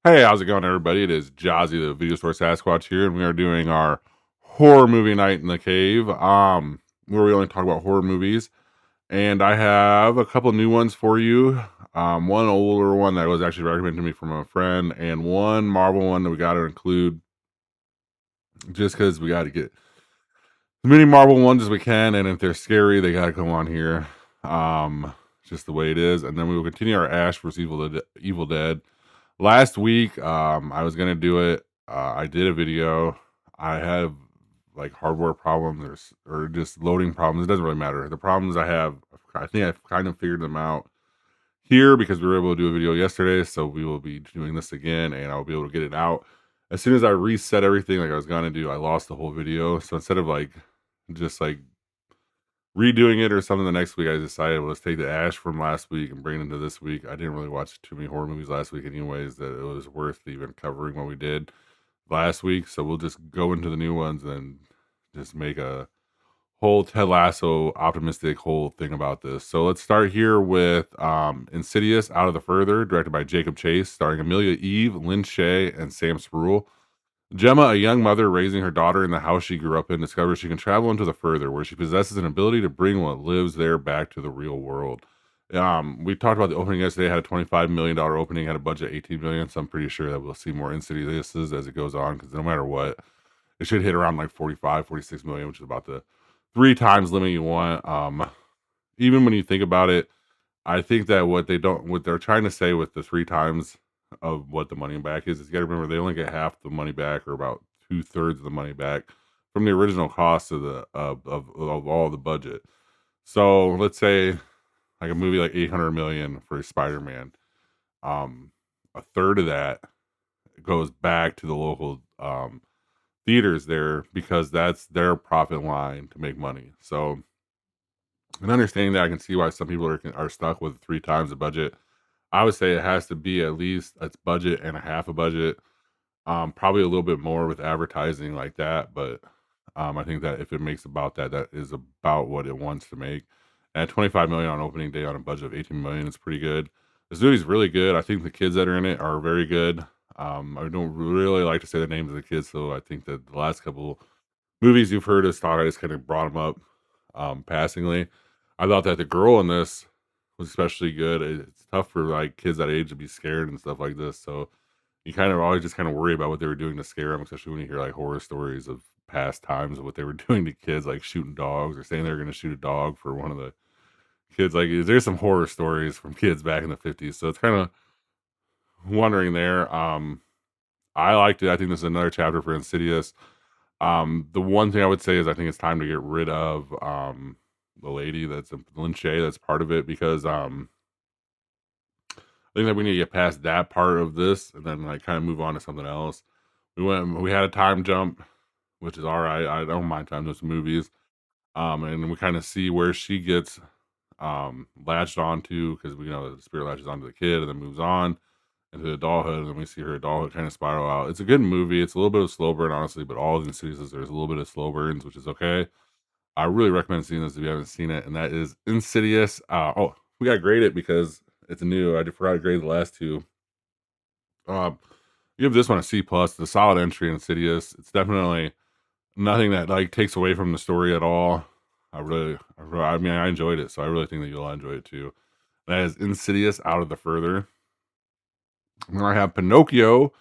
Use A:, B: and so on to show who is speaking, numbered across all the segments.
A: Hey, how's it going, everybody? It is Jazzy, the video store Sasquatch here, and we are doing our horror movie night in the cave. Where we only talk about horror movies, and I have a couple new ones for you. One older one that was actually recommended to me from a friend, and one Marvel one that we got to include just because we got to get as many Marvel ones as we can, and if they're scary, they got to come on here. Just the way it is, and then we will continue our Ash vs Evil Dead. Last week, I was gonna do it. I did a video. I have like hardware problems or just loading problems. It doesn't really matter. The problems I have, I think I've kind of figured them out here because we were able to do a video yesterday. So we will be doing this again, and I'll be able to get it out as soon as I reset everything like I was gonna do. I lost the whole video, so instead of like just like redoing it or something the next week, I decided let's take the Ash from last week and bring it into this week. I didn't really watch too many horror movies last week, anyways, that it was worth even covering what we did last week. So we'll just go into the new ones and just make a whole Ted Lasso optimistic whole thing about this. So let's start here with Insidious Out of the Further, directed by Jacob Chase, starring Amelia Eve, Lynn Shay, and Sam Spruill. Gemma, a young mother raising her daughter in the house she grew up in, discovers she can travel into the further, where she possesses an ability to bring what lives there back to the real world. We talked about the opening yesterday. It had a $25 million opening, had a budget of 18 million. So I'm pretty sure that we'll see more Insidiouses as it goes on, because no matter what, it should hit around like 45, 46 million, which is about the 3 times limit you want. Even when you think about it, I think that what they're trying to say with the 3 times of what the money back is you got to remember they only get half the money back, or about 2/3 of the money back from the original cost of of all the budget. So let's say like a movie like 800 million for Spider-Man, a third of that goes back to the local theaters there, because that's their profit line to make money. So, and understanding that, I can see why some people are stuck with 3 times the budget. I would say it has to be at least its budget and a half a budget. Probably a little bit more with advertising like that, but I think that if it makes about that, that is about what it wants to make. At 25 million on opening day on a budget of 18 million, it's pretty good. This movie's really good. I think the kids that are in it are very good. I don't really like to say the names of the kids, so I think that the last couple movies you've heard us talk, I just kind of brought them up passingly. I thought that the girl in this was especially good. It's tough for like kids that age to be scared and stuff like this. So you kind of always just kind of worry about what they were doing to scare them, especially when you hear like horror stories of past times of what they were doing to kids, like shooting dogs or saying they were going to shoot a dog for one of the kids. Like there's some horror stories from kids back in the 50s. So it's kind of wondering there. I liked it. I think this is another chapter for Insidious. The one thing I would say is I think it's time to get rid of the lady that's Lynn Shay that's part of it, because I think that we need to get past that part of this and then like kind of move on to something else. We had a time jump, which is all right. I don't mind time jumps in movies. And we kind of see where she gets latched onto, because we know the spirit latches onto the kid and then moves on into adulthood, and then we see her adulthood kind of spiral out. It's a good movie. It's a little bit of slow burn, honestly, but all of the series there's a little bit of slow burns, which is okay. I really recommend seeing this if you haven't seen it, and that is Insidious. We got to grade it because it's new. I forgot to grade the last two. Um, Give this one a C plus. It's a solid entry in Insidious. It's definitely nothing that like takes away from the story at all. I mean, I enjoyed it, so I really think that you'll enjoy it too. That is Insidious Out of the Further. And then I have Pinocchio,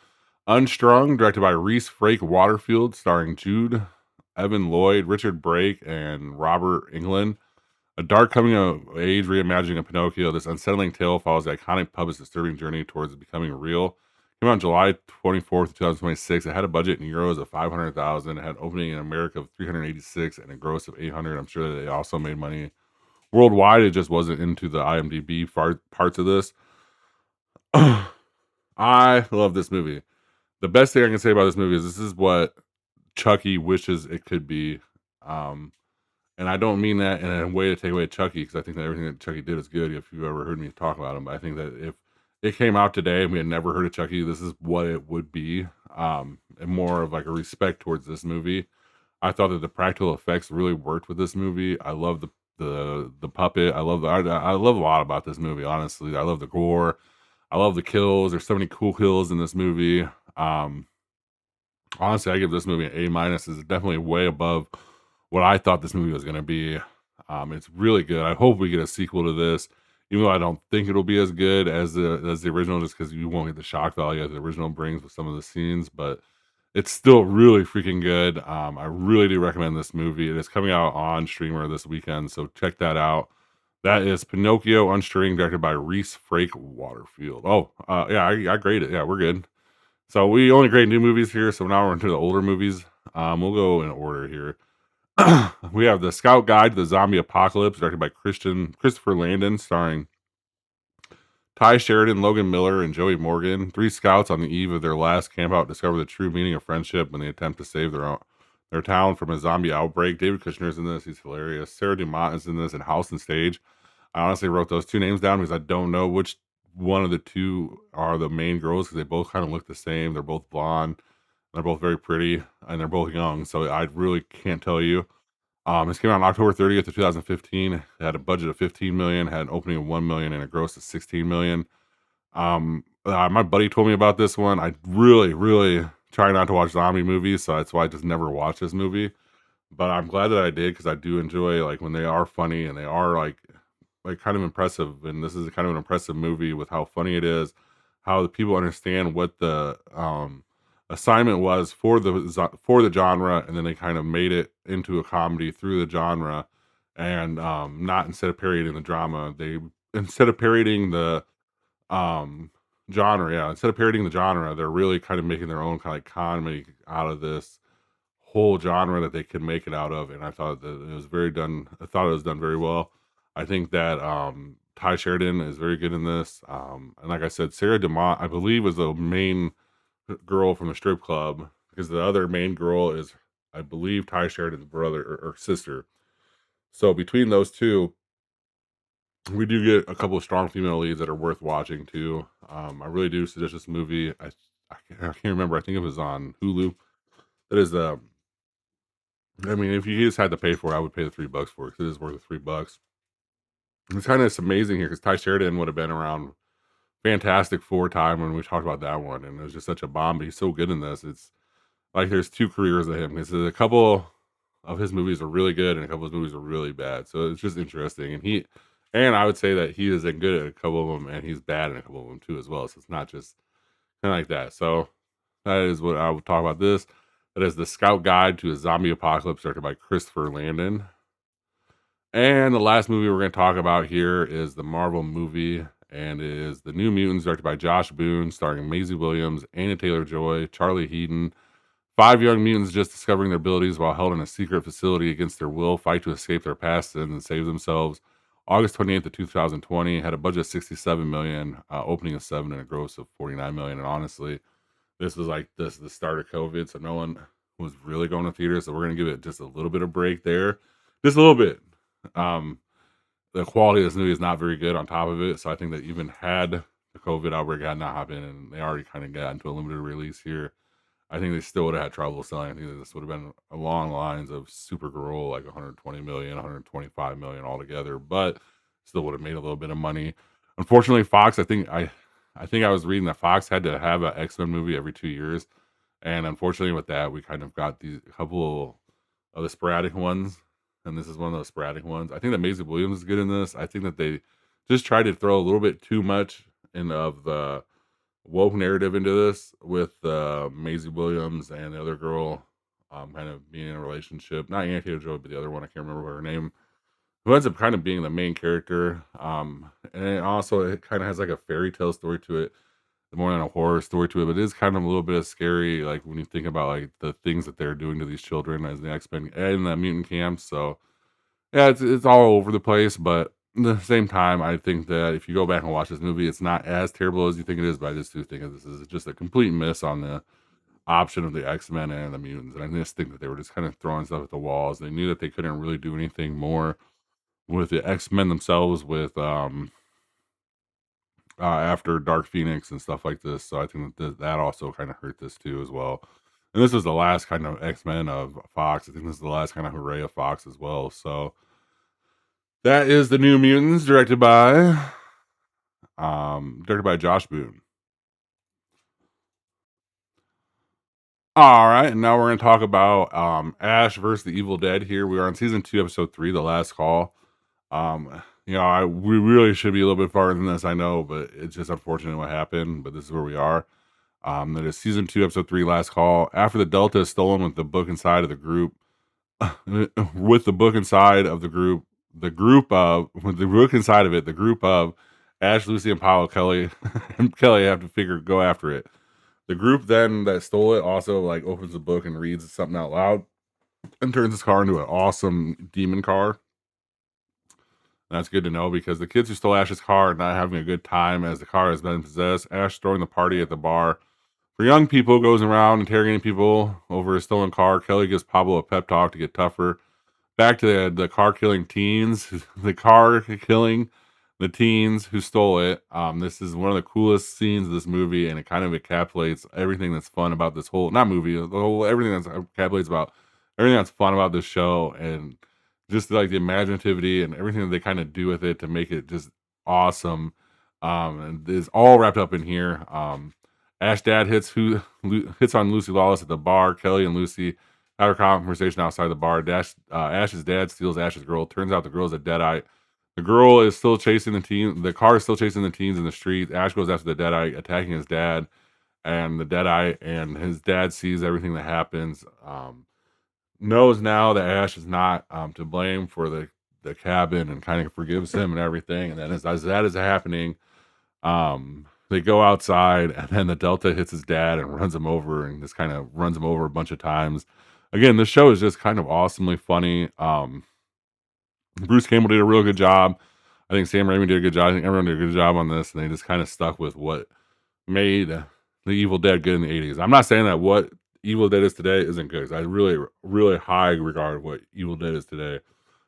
A: Unstrung, directed by Reese Frake Waterfield, starring Jude, Evan Lloyd, Richard Brake, and Robert Englund. A dark coming of age reimagining of Pinocchio, this unsettling tale follows the iconic puppet's disturbing journey towards becoming real. Came out on July 24th, 2026. It had a budget in euros of 500,000. It had opening in America of 386 and a gross of 800. I'm sure that they also made money worldwide. It just wasn't into the IMDb parts of this. I love this movie. The best thing I can say about this movie is this is what Chucky wishes it could be. And I don't mean that in a way to take away Chucky, because I think that everything that Chucky did is good. If you've ever heard me talk about him, but I think that if it came out today and we had never heard of Chucky, this is what it would be. And more of like a respect towards this movie. I thought that the practical effects really worked with this movie. I love the puppet. I love a lot about this movie. Honestly, I love the gore. I love the kills. There's so many cool kills in this movie. Um, Honestly, I give this movie an A minus. It's definitely way above what I thought this movie was gonna be. It's really good. I hope we get a sequel to this, even though I don't think it'll be as good as the original, just because you won't get the shock value that the original brings with some of the scenes. But it's still really freaking good. I really do recommend this movie. It is coming out on streamer this weekend, so check that out. That is Pinocchio Unstrung, directed by Reese Frake Waterfield. Oh, yeah, I grade it. Yeah, we're good. So we only grade new movies here, so now we're into the older movies. We'll go in order here. We have The Scout Guide to the Zombie Apocalypse, directed by Christopher Landon, starring Ty Sheridan, Logan Miller, and Joey Morgan. Three scouts on the eve of their last campout discover the true meaning of friendship when they attempt to save their town from a zombie outbreak. David Kushner's in this; he's hilarious. Sarah Dumont is in this, and House and Stage. I honestly wrote those two names down because I don't know which one of the two are the main girls because they both kind of look the same. They're both blonde. They're both very pretty, and they're both young. So I really can't tell you. This came out on October 30th of 2015. It had a budget of 15 million, had an opening of 1 million, and a gross of 16 million. My buddy told me about this one. I really, really try not to watch zombie movies, so that's why I just never watched this movie. But I'm glad that I did because I do enjoy like when they are funny and they are like kind of impressive. And this is kind of an impressive movie with how funny it is, how the people understand what the assignment was for for the genre, and then they kind of made it into a comedy through the genre, and not instead of parodying the drama, they instead of parodying the um, genre, yeah, instead of parodying the genre, they're really kind of making their own kind of comedy out of this whole genre that they can make it out of, and I thought that it was very done. I thought it was done very well. I think that Ty Sheridan is very good in this, and like I said, Sarah Dumont, I believe, was the main girl from the strip club because the other main girl is, I believe, Ty Sheridan's brother or sister. So between those two, we do get a couple of strong female leads that are worth watching too. I really do suggest this movie. I can't remember. I think it was on Hulu. That is I mean, if you just had to pay for it, I would pay the $3 for it because it is worth the $3. It's kind of amazing here because Ty Sheridan would have been around Fantastic Four time when we talked about that one, and it was just such a bomb. But he's so good in this. It's like there's two careers of him. Because a couple of his movies are really good, and a couple of his movies are really bad. So it's just interesting. And I would say that he is good at a couple of them, and he's bad in a couple of them too as well. So it's not just kind of like that. So that is what I would talk about this. That is The Scout Guide to a Zombie Apocalypse, directed by Christopher Landon. And the last movie we're going to talk about here is the Marvel movie, and it is The New Mutants, directed by Josh Boone, starring Maisie Williams, Anya Taylor-Joy, Charlie Heaton. Five young mutants just discovering their abilities while held in a secret facility against their will fight to escape their past sins and save themselves. August 28th of 2020 had a budget of 67 million, opening of 7 and a gross of 49 million. And honestly, this was like the start of COVID, so no one was really going to theaters. So we're gonna give it just a little bit of break there, just a little bit. Um, the quality of this movie is not very good on top of it, so I think that even had the COVID outbreak had not happened, and they already kind of got into a limited release here, I think they still would have had trouble selling. I think that this would have been along lines of Supergirl, like 120 million, 125 million altogether, but still would have made a little bit of money. Unfortunately, Fox, I think I was reading that Fox had to have an X-Men movie every 2 years, and unfortunately with that, we kind of got these couple of the sporadic ones, and this is one of those sporadic ones. I think that Maisie Williams is good in this. I think that they just tried to throw a little bit too much in of the woke narrative into this with Maisie Williams and the other girl, kind of being in a relationship. Not Anya Taylor-Joy, but the other one. I can't remember her name. Who ends up kind of being the main character. And it kind of has like a fairy tale story to it, more than a horror story to it. But it is kind of a little bit of scary, like when you think about like the things that they're doing to these children as the X-Men and the mutant camps. So yeah, it's all over the place, but at the same time, I think that if you go back and watch this movie, it's not as terrible as you think it is. But I just do think that this is just a complete miss on the option of the X-Men and the mutants. And I just think that they were just kind of throwing stuff at the walls. They knew that they couldn't really do anything more with the X-Men themselves with after Dark Phoenix and stuff like this. So I think that also kind of hurt this too as well. And this is the last kind of X-Men of Fox. I think this is the last kind of hooray of Fox as well. So that is The New Mutants, directed by directed by Josh Boone. All right, and now we're going to talk about Ash versus the Evil Dead. Here we are on season 2, episode 3, The Last Call. We really should be a little bit farther than this, I know, but it's just unfortunate what happened. But this is where we are. That is season 2, episode 3, Last Call. After the Delta is stolen with the book inside of the group, with the book inside of the group, with the book inside of it, the group of Ash, Lucy, and Paolo Kelly and Kelly have to go after it. The group then that stole it also like opens the book and reads something out loud and turns his car into an awesome demon car. And that's good to know because the kids who stole Ash's car are not having a good time as the car has been possessed. Ash throwing the party at the bar for young people goes around interrogating people over a stolen car. Kelly gives Pablo a pep talk to get tougher. Back to the car killing teens, the car killing the teens who stole it. This is one of the coolest scenes of this movie, and it kind of encapsulates everything that's fun about this whole not movie, the whole everything that's encapsulates about everything that's fun about this show, and just like the imaginativity and everything that they kind of do with it to make it just awesome. And is all wrapped up in here. Ash dad hits on Lucy Lawless at the bar. Kelly and Lucy have a conversation outside the bar. Ash's dad steals Ash's girl. Turns out the girl's a deadite. The girl is still chasing the teen. The car is still chasing the teens in the street. Ash goes after the deadite, attacking his dad, and the deadite. And his dad sees everything that happens. Knows now that Ash is not to blame for the cabin, and kind of forgives him and everything. And then as that is happening, they go outside, and then the Delta hits his dad and runs him over, and just kind of runs him over a bunch of times. Again, this show is just kind of awesomely funny. Bruce Campbell did a real good job. I think Sam Raimi did a good job. I think everyone did a good job on this, and they just kind of stuck with what made the Evil Dead good in the 80s. I'm not saying that what Evil Dead is today isn't good. 'Cause I really, really high regard what Evil Dead is today.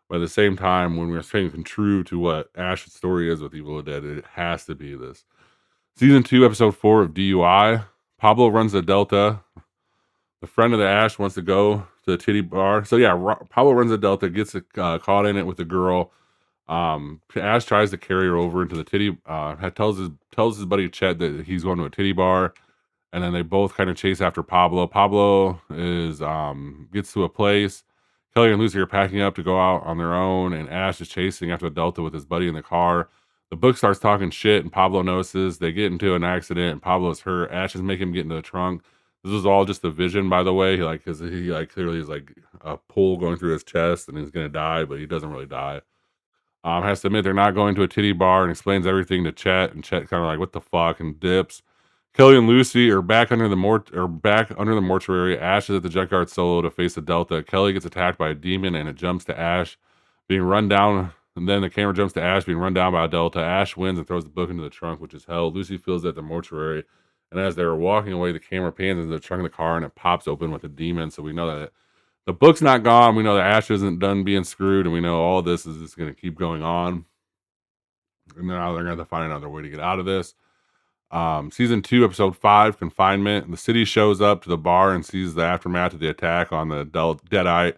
A: But at the same time, when we're staying true to what Ash's story is with Evil Dead, it has to be this. Season 2, episode 4 of DUI. Pablo runs the Delta. The friend of the Ash wants to go to the titty bar. So yeah, Pablo runs the Delta, gets caught in it with the girl. Ash tries to carry her over into the titty. Tells his buddy Chet that he's going to a titty bar, and then they both kind of chase after Pablo. Pablo is gets to a place. Kelly and Lucy are packing up to go out on their own, and Ash is chasing after the Delta with his buddy in the car. The book starts talking shit, and Pablo notices. They get into an accident, and Pablo's hurt. Ash is making him get into the trunk. This was all just a vision, by the way. Because he clearly is like a pull going through his chest, and he's gonna die, but he doesn't really die. Has to admit they're not going to a titty bar, and explains everything to Chet, and Chet kind of like, what the fuck, and dips. Kelly and Lucy are back under the mortuary. Ash is at the junkyard solo to face the Delta. Kelly gets attacked by a demon, and it jumps to Ash being run down. And then the camera jumps to Ash being run down by a Delta. Ash wins and throws the book into the trunk, which is hell. Lucy feels at the mortuary, and as they were walking away, the camera pans into the trunk of the car, and it pops open with a demon. So we know that the book's not gone. We know that Ash isn't done being screwed, and we know all this is just going to keep going on. And now they're going to have to find another way to get out of this. Season 2, episode 5, Confinement. The city shows up to the bar and sees the aftermath of the attack on the Deadite.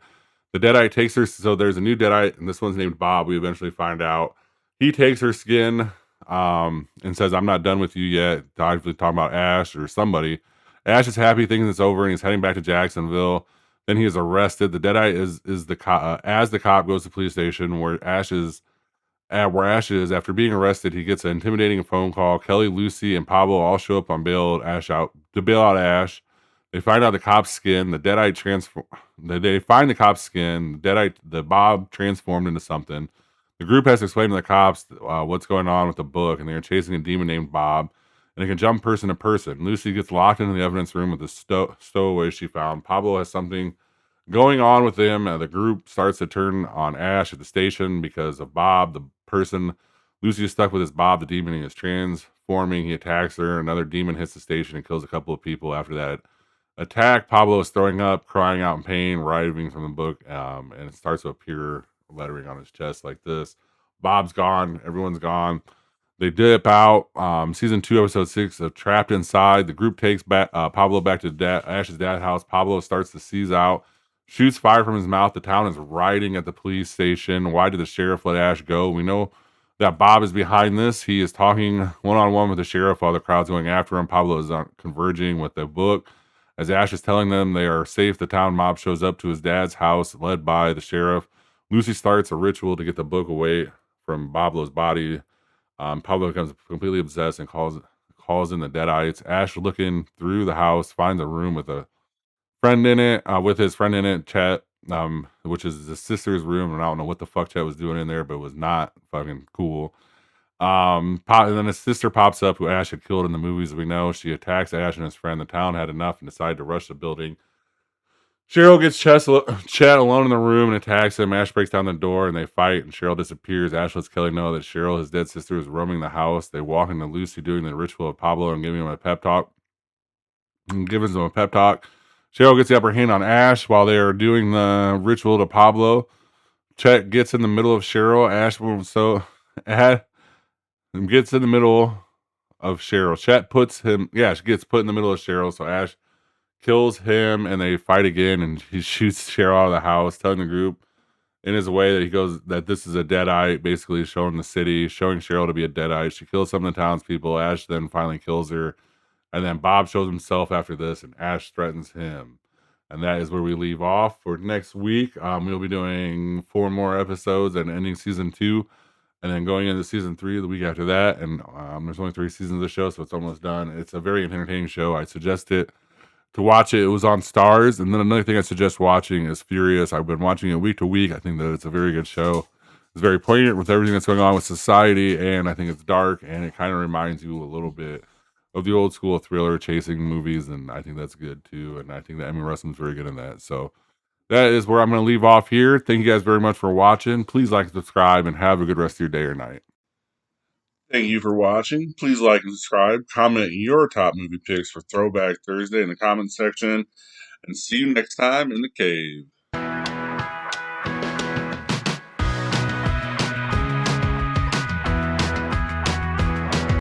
A: The Deadite takes her, so there's a new Deadite, and this one's named Bob. We eventually find out. He takes her skin and says, I'm not done with you yet. Obviously talking about Ash or somebody. Ash is happy, thinking it's over, and he's heading back to Jacksonville. Then he is arrested. The Deadite is the cop. As the cop goes to the police station where Ash is, after being arrested, he gets an intimidating phone call. Kelly, Lucy, and Pablo all show up on bail to bail out Ash. They find out the cop's skin. The Deadite They find the cop's skin. The Bob transformed into something. The group has to explain to the cops what's going on with the book, and they are chasing a demon named Bob. And it can jump person to person. Lucy gets locked into the evidence room with the stowaway she found. Pablo has something going on with him. The group starts to turn on Ash at the station because of Bob, the person. Lucy is stuck with his Bob, the demon. He is transforming. He attacks her. Another demon hits the station and kills a couple of people after that attack. Pablo is throwing up, crying out in pain, writing from the book, and it starts to appear lettering on his chest like this. Bob's gone. Everyone's gone. They dip out. Season 2, episode 6 of Trapped Inside. The group takes Pablo back to Ash's dad's house. Pablo starts to seize out, shoots fire from his mouth. The town is rioting at the police station. Why did the sheriff let Ash go? We know that Bob is behind this. He is talking one on one with the sheriff while the crowd's going after him. Pablo is converging with the book. As Ash is telling them they are safe, the town mob shows up to his dad's house, led by the sheriff. Lucy starts a ritual to get the book away from Pablo's body. Pablo becomes completely obsessed and calls in the Deadites. Ash, looking through the house, finds a room with his friend in it, Chet, which is his sister's room. And I don't know what the fuck Chet was doing in there, but it was not fucking cool. And then his sister pops up, who Ash had killed in the movies. We know she attacks Ash and his friend. The town had enough and decided to rush the building. Cheryl gets Chet alone in the room and attacks him. Ash breaks down the door and they fight, and Cheryl disappears. Ash lets Kelly know that Cheryl, his dead sister, is roaming the house. They walk into Lucy doing the ritual of Pablo and giving him a pep talk. Cheryl gets the upper hand on Ash while they are doing the ritual to Pablo. Chet gets in the middle of Cheryl. Gets in the middle of Cheryl. She gets put in the middle of Cheryl, so Ash kills him and they fight again, and he shoots Cheryl out of the house, telling the group in his way that this is a deadite, basically showing the city, showing Cheryl to be a deadite. She kills some of the townspeople. Ash then finally kills her. And then Bob shows himself after this, and Ash threatens him. And that is where we leave off for next week. We'll be doing 4 more episodes and ending season 2, and then going into season 3 the week after that. And there's only 3 seasons of the show, so it's almost done. It's a very entertaining show. I suggest it to watch it. It was on Stars. And then another thing I suggest watching is Furious. I've been watching it week to week. I think that it's a very good show. It's very poignant with everything that's going on with society, and I think it's dark, and it kind of reminds you a little bit of the old school thriller chasing movies, and I think that's good too. And I think that Emmy Russell's very good in that. So that is where I'm going to leave off here. Thank you guys very much for watching. Please like and subscribe, and have a good rest of your day or night. Thank you for watching. Please like and subscribe. Comment your top movie picks for Throwback Thursday in the comment section, and see you next time in the cave.